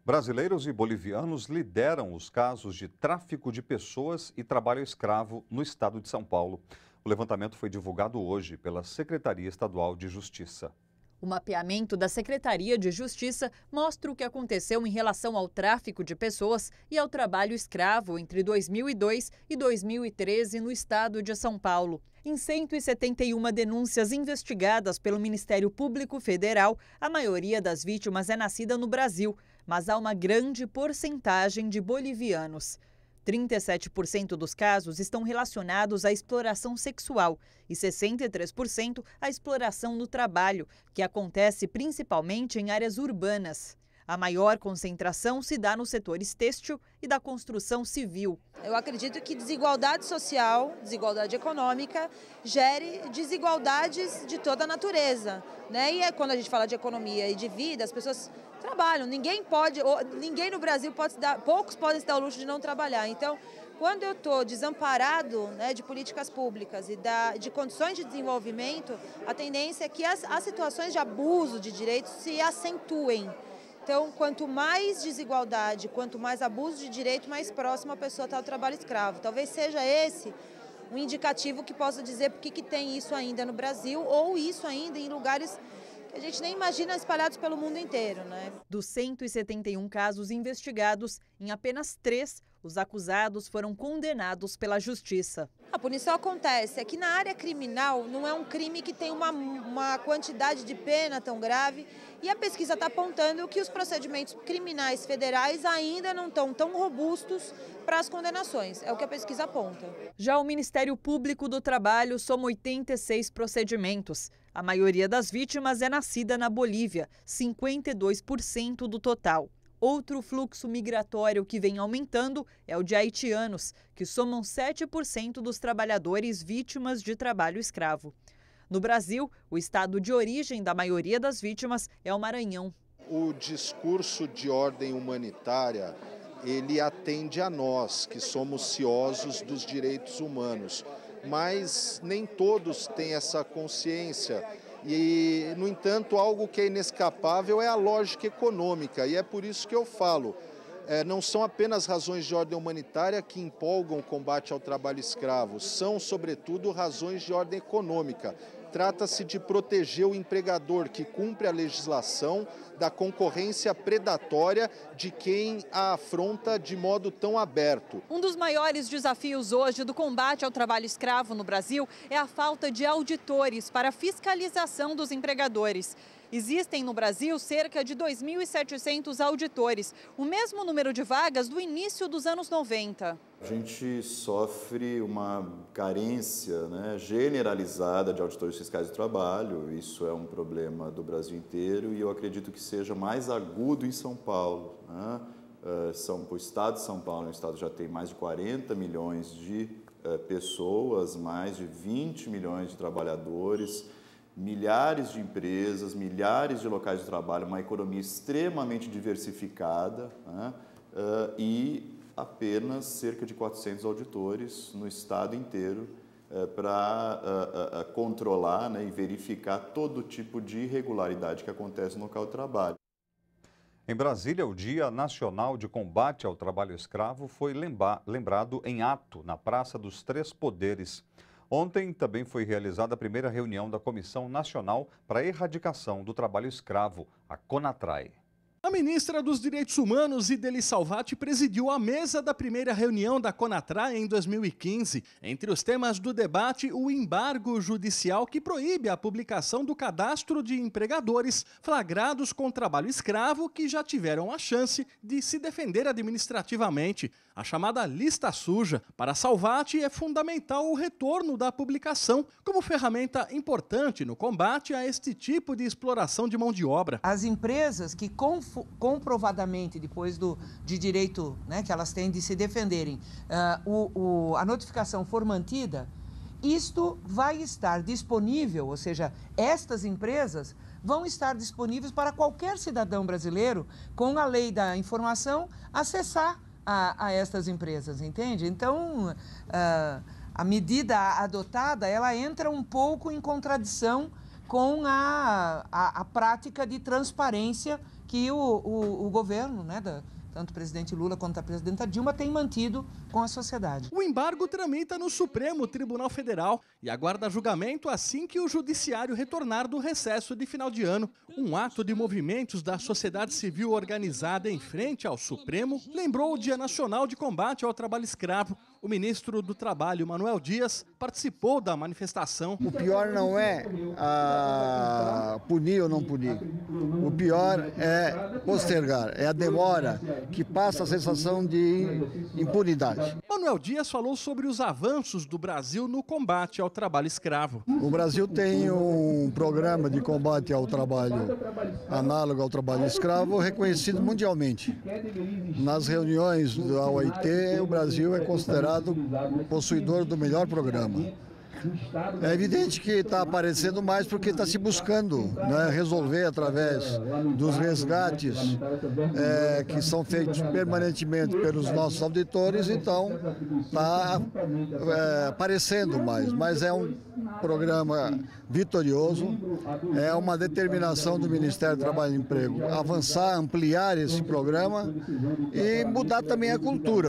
Brasileiros e bolivianos lideram os casos de tráfico de pessoas e trabalho escravo no estado de São Paulo. O levantamento foi divulgado hoje pela Secretaria Estadual de Justiça. O mapeamento da Secretaria de Justiça mostra o que aconteceu em relação ao tráfico de pessoas e ao trabalho escravo entre 2002 e 2013 no estado de São Paulo. Em 171 denúncias investigadas pelo Ministério Público Federal, a maioria das vítimas é nascida no Brasil, mas há uma grande porcentagem de bolivianos. 37% dos casos estão relacionados à exploração sexual e 63% à exploração no trabalho, que acontece principalmente em áreas urbanas. A maior concentração se dá nos setores têxtil e da construção civil. Eu acredito que desigualdade social, desigualdade econômica, gere desigualdades de toda a natureza, né? E quando a gente fala de economia e de vida, as pessoas trabalham. Ninguém no Brasil pode se dar, poucos podem se dar o luxo de não trabalhar. Então, quando eu estou desamparado, né, de políticas públicas e de condições de desenvolvimento, a tendência é que as situações de abuso de direitos se acentuem. Então, quanto mais desigualdade, quanto mais abuso de direito, mais próxima a pessoa está ao trabalho escravo. Talvez seja esse um indicativo que possa dizer por que tem isso ainda no Brasil ou isso ainda em lugares que a gente nem imagina espalhados pelo mundo inteiro, né? Dos 171 casos investigados, em apenas 3, os acusados foram condenados pela Justiça. A punição acontece. É que na área criminal não é um crime que tem uma quantidade de pena tão grave e a pesquisa está apontando que os procedimentos criminais federais ainda não estão tão robustos para as condenações. É o que a pesquisa aponta. Já o Ministério Público do Trabalho soma 86 procedimentos. A maioria das vítimas é nascida na Bolívia, 52% do total. Outro fluxo migratório que vem aumentando é o de haitianos, que somam 7% dos trabalhadores vítimas de trabalho escravo. No Brasil, o estado de origem da maioria das vítimas é o Maranhão. O discurso de ordem humanitária, ele atende a nós, que somos ciosos dos direitos humanos, mas nem todos têm essa consciência. E, no entanto, algo que é inescapável é a lógica econômica, e é por isso que eu falo, não são apenas razões de ordem humanitária que empolgam o combate ao trabalho escravo, são, sobretudo, razões de ordem econômica. Trata-se de proteger o empregador que cumpre a legislação da concorrência predatória de quem a afronta de modo tão aberto. Um dos maiores desafios hoje do combate ao trabalho escravo no Brasil é a falta de auditores para a fiscalização dos empregadores. Existem no Brasil cerca de 2.700 auditores, o mesmo número de vagas do início dos anos 90. A gente sofre uma carência, generalizada de auditores fiscais do trabalho. Isso é um problema do Brasil inteiro e eu acredito que seja mais agudo em São Paulo. O estado de São Paulo, o estado já tem mais de 40 milhões de pessoas, mais de 20 milhões de trabalhadores, milhares de empresas, milhares de locais de trabalho, uma economia extremamente diversificada, e apenas cerca de 400 auditores no estado inteiro para controlar e verificar todo tipo de irregularidade que acontece no local de trabalho. Em Brasília, o Dia Nacional de Combate ao Trabalho Escravo foi lembrado em ato na Praça dos Três Poderes. Ontem também foi realizada a primeira reunião da Comissão Nacional para a Erradicação do Trabalho Escravo, a CONATRAE. A ministra dos Direitos Humanos, Idely Salvati, presidiu a mesa da primeira reunião da CONATRAE em 2015. Entre os temas do debate, o embargo judicial que proíbe a publicação do cadastro de empregadores flagrados com trabalho escravo que já tiveram a chance de se defender administrativamente. A chamada lista suja. Para Salvati, é fundamental o retorno da publicação como ferramenta importante no combate a este tipo de exploração de mão de obra. As empresas que comprovadamente, depois de direito, que elas têm de se defenderem, a notificação for mantida, isto vai estar disponível, ou seja, estas empresas vão estar disponíveis para qualquer cidadão brasileiro, com a lei da informação, acessar a estas empresas, entende? Então, a medida adotada, ela entra um pouco em contradição com a prática de transparência que o governo, né, tanto o presidente Lula quanto a presidenta Dilma, tem mantido com a sociedade. O embargo tramita no Supremo Tribunal Federal e aguarda julgamento assim que o judiciário retornar do recesso de final de ano. Um ato de movimentos da sociedade civil organizada em frente ao Supremo lembrou o Dia Nacional de Combate ao Trabalho Escravo. O ministro do Trabalho, Manuel Dias, participou da manifestação. O pior não é punir ou não punir. O pior é postergar, é a demora que passa a sensação de impunidade. Manuel Dias falou sobre os avanços do Brasil no combate ao trabalho escravo. O Brasil tem um programa de combate ao trabalho análogo ao trabalho escravo reconhecido mundialmente. Nas reuniões da OIT, o Brasil é considerado possuidor do melhor programa. É evidente que está aparecendo mais porque está se buscando, né, resolver através dos resgates que são feitos permanentemente pelos nossos auditores, então está aparecendo mais. Mas é um programa vitorioso, é uma determinação do Ministério do Trabalho e Emprego avançar, ampliar esse programa e mudar também a cultura.